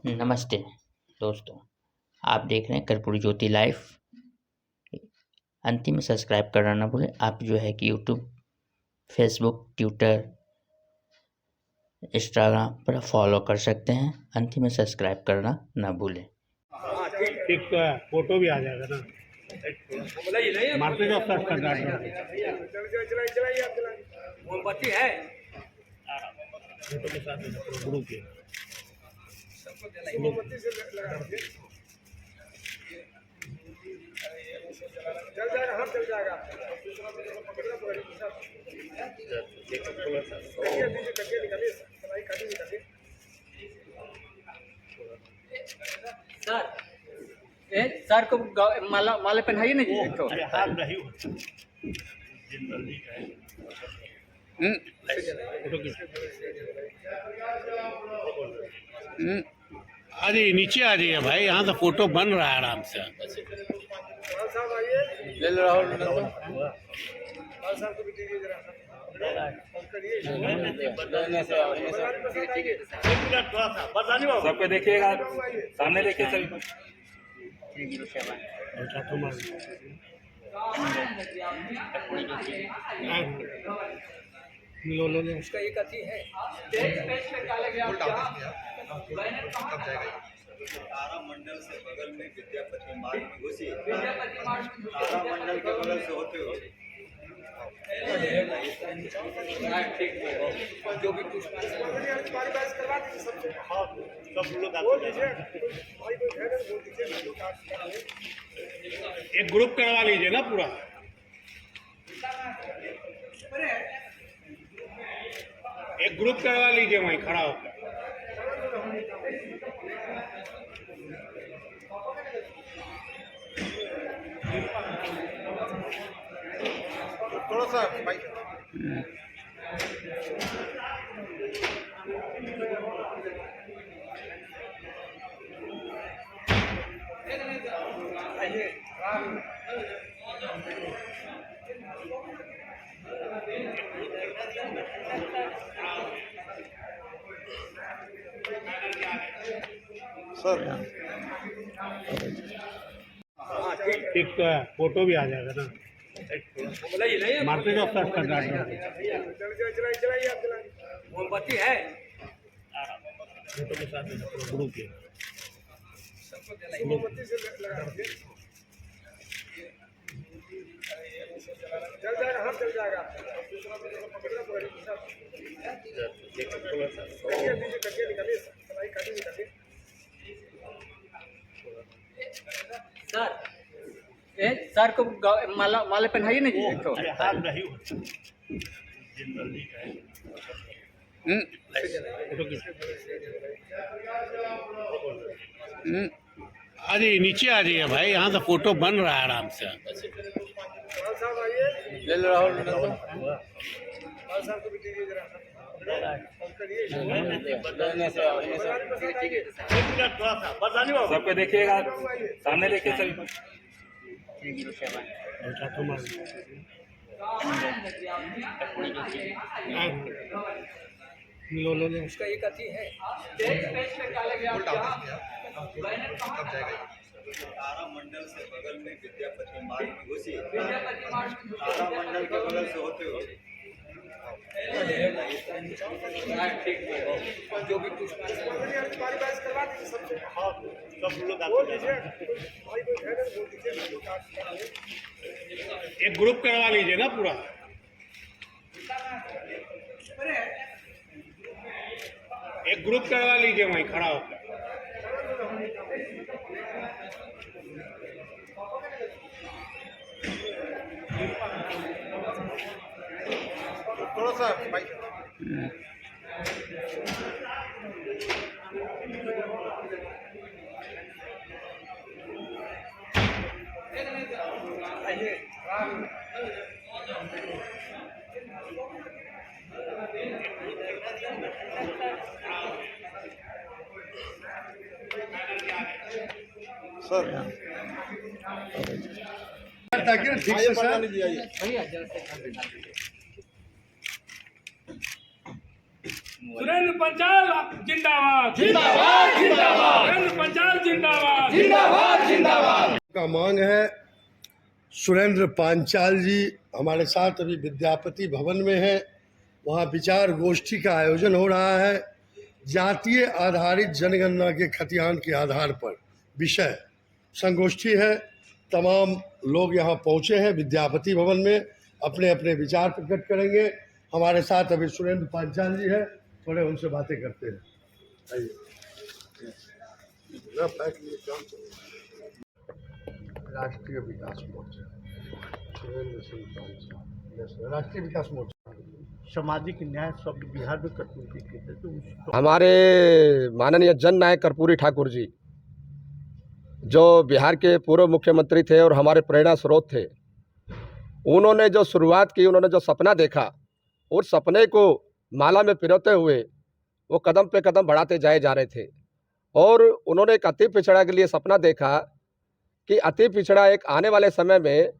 नमस्ते दोस्तों, आप देख रहे हैं कर्पूरी ज्योति लाइव। अंतिम में सब्सक्राइब करना ना भूलें। आप जो है कि यूट्यूब, फेसबुक, ट्विटर, इंस्टाग्राम पर फॉलो कर सकते हैं। अंतिम में सब्सक्राइब करना ना भूलें। ठीक तो है, फोटो भी आ जाएगा ना। मार्केट ऑफ सर्च कर मोमबत्ती है फोटो के साथ ग्रुप के मोमबत्ती से लगा दीजिए। चल जाएगा, हम चल जाएगा। पकड़ना पड़ेगा। कटिया दीजिए, कटिया निकालिए, सलाई काटी निकालिए। सर को माला माला पहनाइए ना जी। तो हाथ नहीं अरे नीचे आ जाइए भाई, यहाँ तो फोटो बन रहा है आराम से। साहब आइए, ले लो राहुल। साहब को भी दीजिए जरा। सबको देखिएगा, सामने देखिए सभी को। उसका एक अथी है। तारा मंडल से बगल में विद्यापति मार्ग में घुसी। तारा मंडल के बगल से होते हुए जो भी कुछ करवा दीजिए सबसे। सब लोग बोल दीजिए, भाई कोई है बोल दीजिए। एक ग्रुप करवा लीजिए ना पूरा। एक ग्रुप करवा लीजिए वहीं खड़ा होकर। थोड़ा सा भाई सर ठीक तो है, फोटो भी आ जाएगा ना। मार्केट ऑफ सर्च कर चलाइए आप चलाइए। मोमबत्ती है फोटो के साथ ग्रुप के मोमबत्ती से लगा दीजिए। चल जाएगा, हम चल जाएगा। पकड़ना पड़ेगा। कटिया दीजिए, कटिया निकालिए, सलाई काटी निकालिए। सर को माला माला पहनाइए ना जी। तो हाथ नहीं अरे नीचे आ जाइए भाई, यहाँ तो फोटो बन रहा है आराम से। साहब आइए, ले लो राहुल। साहब को भी दीजिए जरा। सबको देखिएगा, सामने देखिए सभी को। उसका एक अथी है। तारा मंडल से बगल में विद्यापति मार्ग में घुसी। तारा मंडल के बगल से होते हुए जो भी कुछ करवा दीजिए सबसे। सब लोग बोल दीजिए, भाई कोई है बोल दीजिए। एक ग्रुप करवा लीजिए ना पूरा। एक ग्रुप करवा लीजिए वहीं खड़ा होकर। थोड़ा सा भाई सर ठीक से सर भैया सुरेंद्र पंचाल जिंदाबाद जिंदाबाद जिंदाबाद। का मांग है। सुरेंद्र पांचाल जी हमारे साथ अभी विद्यापति भवन में है, वहाँ विचार गोष्ठी का आयोजन हो रहा है। जातीय आधारित जनगणना के खतियान के आधार पर विषय संगोष्ठी है। तमाम लोग यहाँ पहुँचे हैं विद्यापति भवन में, अपने अपने विचार प्रकट करेंगे। हमारे साथ अभी सुरेंद्र पांचाल जी हैं, थोड़े उनसे बातें करते हैं। आइए। राष्ट्रीय विकास मोर्चा, सुरेंद्र सिंह पांचाल, राष्ट्रीय विकास मोर्चा। सामाजिक न्याय शब्द बिहार में कर्पूरी कहते हैं, तो उसको हमारे माननीय जन नायक कर्पूरी ठाकुर जी जो बिहार के पूर्व मुख्यमंत्री थे और हमारे प्रेरणा स्रोत थे, उन्होंने जो शुरुआत की, उन्होंने जो सपना देखा, उस सपने को माला में पिरोते हुए वो कदम पे कदम बढ़ाते जाए जा रहे थे। और उन्होंने एक अति पिछड़ा के लिए सपना देखा कि अति पिछड़ा एक आने वाले समय में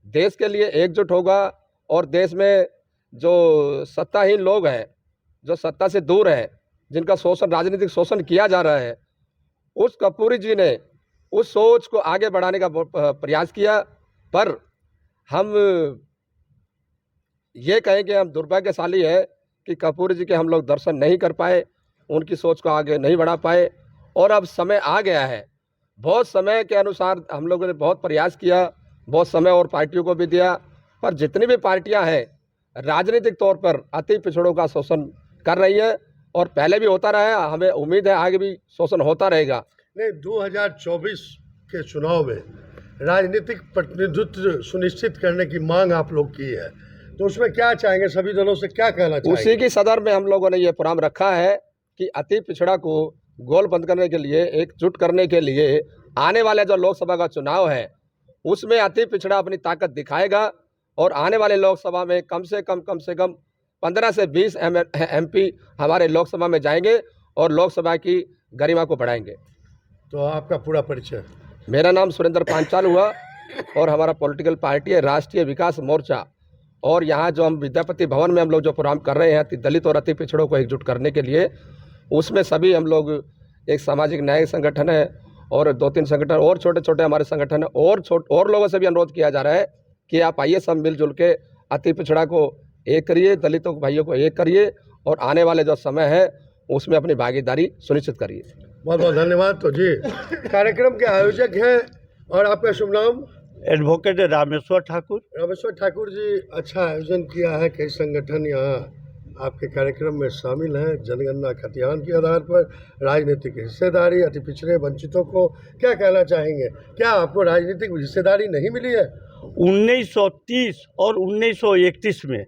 देश के लिए एकजुट होगा और देश में जो सत्ताहीन लोग हैं, जो सत्ता से दूर हैं, जिनका शोषण, राजनीतिक शोषण किया जा रहा है, उस कर्पूरी जी ने उस सोच को आगे बढ़ाने का प्रयास किया। पर हम ये कहें कि हम दुर्भाग्यशाली है कि कर्पूरी जी के हम लोग दर्शन नहीं कर पाए, उनकी सोच को आगे नहीं बढ़ा पाए। और अब समय आ गया है, बहुत समय के अनुसार हम लोगों ने बहुत प्रयास किया, बहुत समय और पार्टियों को भी दिया, पर जितनी भी पार्टियां हैं राजनीतिक तौर पर अति पिछड़ों का शोषण कर रही है और पहले भी होता रहा है, हमें उम्मीद है आगे भी शोषण होता रहेगा। नहीं, 2024 के चुनाव में राजनीतिक प्रतिनिधित्व सुनिश्चित करने की मांग आप लोग की है, तो उसमें क्या चाहेंगे, सभी दलों से क्या कहना चाहेंगे? उसी की सदर में हम लोगों ने ये प्रोग्राम रखा है कि अति पिछड़ा को गोल बंद करने के लिए, एकजुट करने के लिए आने वाले जो लोकसभा का चुनाव है उसमें अति पिछड़ा अपनी ताकत दिखाएगा और आने वाले लोकसभा में कम से कम 15 से 20 MP हमारे लोकसभा में जाएंगे और लोकसभा की गरिमा को बढ़ाएंगे। तो आपका पूरा परिचय? मेरा नाम सुरेंद्र पांचाल हुआ और हमारा पॉलिटिकल पार्टी है राष्ट्रीय विकास मोर्चा। और यहाँ जो हम विद्यापति भवन में हम लोग जो प्रोग्राम कर रहे हैं दलित और अति पिछड़ों को एकजुट करने के लिए, उसमें सभी हम लोग एक सामाजिक न्याय संगठन है और 2-3 संगठन और छोटे छोटे हमारे संगठन है और लोगों से भी अनुरोध किया जा रहा है कि आप आइए, सब मिलजुल के अति पिछड़ा को एक करिए, दलितों भाइयों को एक करिए और आने वाले जो समय है उसमें अपनी भागीदारी सुनिश्चित करिए। बहुत बहुत धन्यवाद। तो जी कार्यक्रम के आयोजक हैं और आपका शुभ नाम? एडवोकेट रामेश्वर ठाकुर। रामेश्वर ठाकुर जी, अच्छा आयोजन किया है, कई संगठन यहाँ आपके कार्यक्रम में शामिल हैं। जनगणना खतियान के आधार पर राजनीतिक हिस्सेदारी, अति पिछड़े वंचितों को क्या कहना चाहेंगे? क्या आपको राजनीतिक हिस्सेदारी नहीं मिली है? 1930 और 1931 में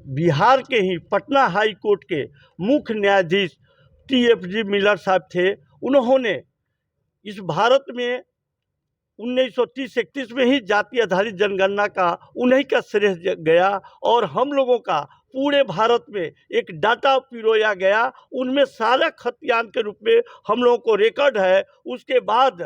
बिहार के ही पटना हाई कोर्ट के मुख्य न्यायाधीश TFG मिलर साहब थे। उन्होंने इस भारत में 1930-31 में ही जाति आधारित जनगणना का उन्हीं का श्रेय गया और हम लोगों का पूरे भारत में एक डाटा पिरोया गया, उनमें सारा खतियान के रूप में हम लोगों को रिकॉर्ड है। उसके बाद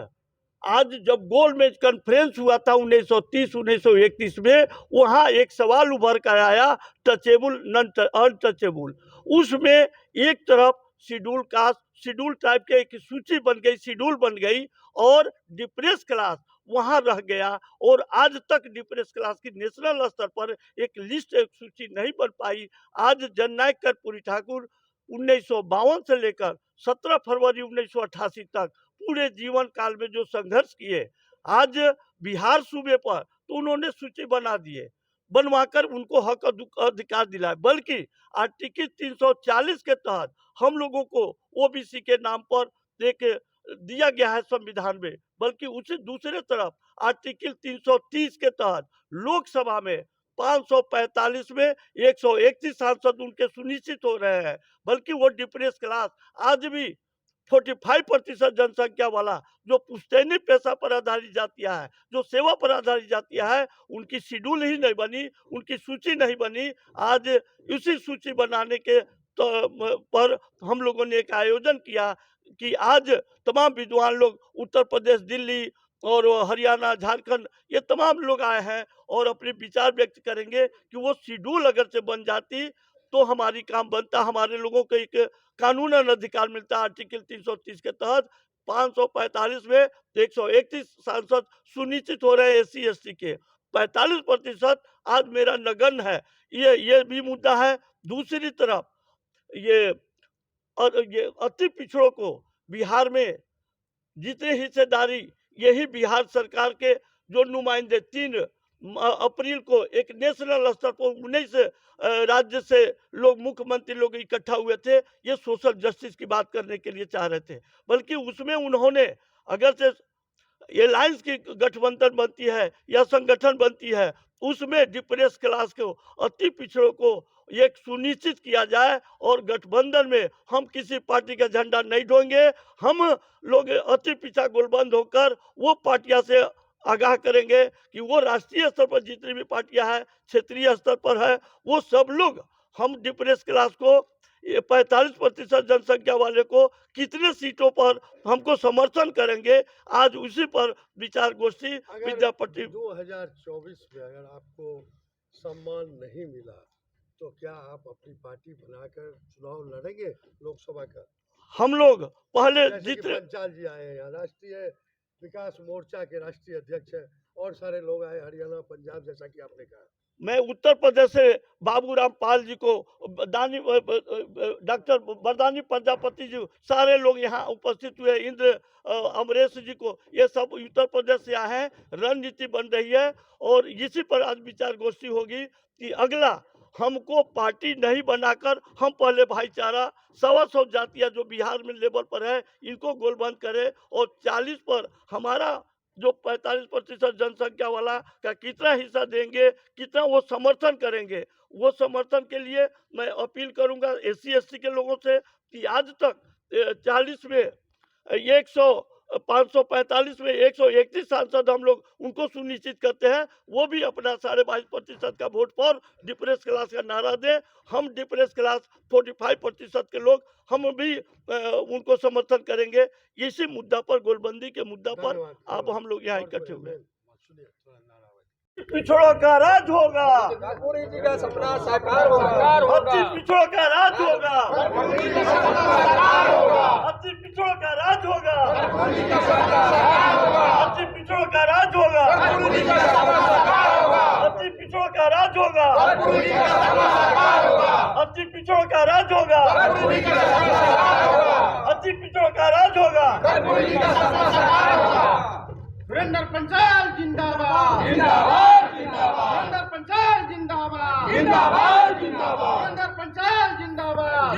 आज जब गोलमेज कॉन्फ्रेंस हुआ था 1930-1931 में, वहाँ एक सवाल उभर कर आया, टचेबल नॉन अनटचेबल। उसमें एक तरफ शेड्यूल कास्ट, शेड्यूल टाइप के एक सूची बन गई, शेड्यूल बन गई और डिप्रेस क्लास वहाँ रह गया और आज तक डिप्रेस क्लास की नेशनल स्तर पर एक लिस्ट, एक सूची नहीं बन पाई। आज जननायक कर्पूरी ठाकुर 1952 से लेकर 17 फरवरी 1988 तक पूरे जीवन काल में जो संघर्ष किए, आज बिहार सूबे पर तो उन्होंने सूची बना दिए, बनवाकर उनको हक अधिकार दिलाए, बल्कि आर्टिकल 340 के तहत हम लोगों को OBC के नाम पर एक दिया गया है संविधान में, बल्कि उसे दूसरे तरफ आर्टिकल 330 के तहत लोकसभा में 545 में 131 सांसद उनके सुनिश्चित हो रहे हैं। बल्कि वो डिप्रेस क्लास आज भी 45% जनसंख्या वाला जो पुश्तैनी पेशा पर आधारित जातियां है, जो सेवा पर आधारित जातियां है, उनकी शेड्यूल ही नहीं बनी, उनकी सूची नहीं बनी। आज इसी सूची बनाने के पर हम लोगों ने एक आयोजन किया कि आज तमाम विद्वान लोग उत्तर प्रदेश, दिल्ली और हरियाणा, झारखंड, ये तमाम लोग आए हैं और अपने विचार व्यक्त करेंगे कि वो शेड्यूल अगर से बन जाती तो हमारी काम बनता, हमारे लोगों को एक कानूनन अधिकार मिलता आर्टिकल 330 के तहत 545 में 131 सांसद सुनिश्चित हो रहे हैं SC/ST के, 45% आज मेरा नगण्य है। ये भी मुद्दा है। दूसरी तरफ ये अति पिछड़ों को बिहार में जितनी हिस्सेदारी, यही बिहार सरकार के जो नुमाइंदे 3 अप्रैल को एक नेशनल स्तर पर 19 राज्य से लोग, मुख्यमंत्री लोग इकट्ठा हुए थे, ये सोशल जस्टिस की बात करने के लिए चाह रहे थे। बल्कि उसमें उन्होंने, अगर से एलायंस की गठबंधन बनती है या संगठन बनती है, उसमें डिप्रेस क्लास को, अति पिछड़ों को एक सुनिश्चित किया जाए और गठबंधन में हम किसी पार्टी का झंडा नहीं ढोएंगे। हम लोग अति पिछड़ा गोलबंद होकर वो पार्टियां से आगाह करेंगे कि वो राष्ट्रीय स्तर पर जितनी भी पार्टियां हैं, क्षेत्रीय स्तर पर है, वो सब लोग हम डिप्रेस क्लास को 45% जनसंख्या वाले को कितने सीटों पर हमको समर्थन करेंगे, आज उसी पर विचार गोष्ठी विद्यापति। 2024 में अगर आपको सम्मान नहीं मिला तो क्या आप अपनी पार्टी बनाकर चुनाव लड़ेंगे लोकसभा का? हम लोग पहले जितने पंचाल जी आए हैं यहाँ, राष्ट्रीय विकास मोर्चा के राष्ट्रीय अध्यक्ष हैं, और सारे लोग आए हरियाणा, पंजाब, जैसा कि आपने कहा। मैं उत्तर प्रदेश से बाबूराम पाल जी को, डॉक्टर बरदानी प्रजापति जी, सारे लोग यहाँ उपस्थित हुए, इंद्र अमरेश जी को, ये सब उत्तर प्रदेश से आए हैं। रणनीति बन रही है और इसी पर आज विचार गोष्ठी होगी कि अगला हमको पार्टी नहीं बनाकर हम पहले भाईचारा 100 जातियां जो बिहार में लेवल पर है, इनको गोलबंद करें और 40 पर हमारा जो 45% जनसंख्या वाला का कितना हिस्सा देंगे, कितना वो समर्थन करेंगे, वो समर्थन के लिए मैं अपील करूंगा SC/ST के लोगों से कि आज तक 40 में 545 में 131 सांसद हम लोग उनको सुनिश्चित करते हैं, वो भी अपना 22.5% का वोट पर डिप्रेस क्लास का नारा दें। हम डिप्रेस क्लास 45% के लोग हम भी उनको समर्थन करेंगे। इसी मुद्दा पर, गोलबंदी के मुद्दा पर अब हम लोग यहाँ इकट्ठे हुए। पिछड़ों का राज होगा, कर्पूरी जी का सपना साकार होगा, अति पिछड़ों का राज होगा, अति पिछड़ों का राज होगा, अति पिछड़ों का राज होगा, अति पिछड़ों का राज होगा, अति पिछड़ों का राज होगा, अति पिछड़ों का राज होगा। सुरेंद्र पंचाल जिंदाबाद, सुरेंद्र पंचाल जिंदाबाद, सुरेंद्र पंचाल जिंदाबाद।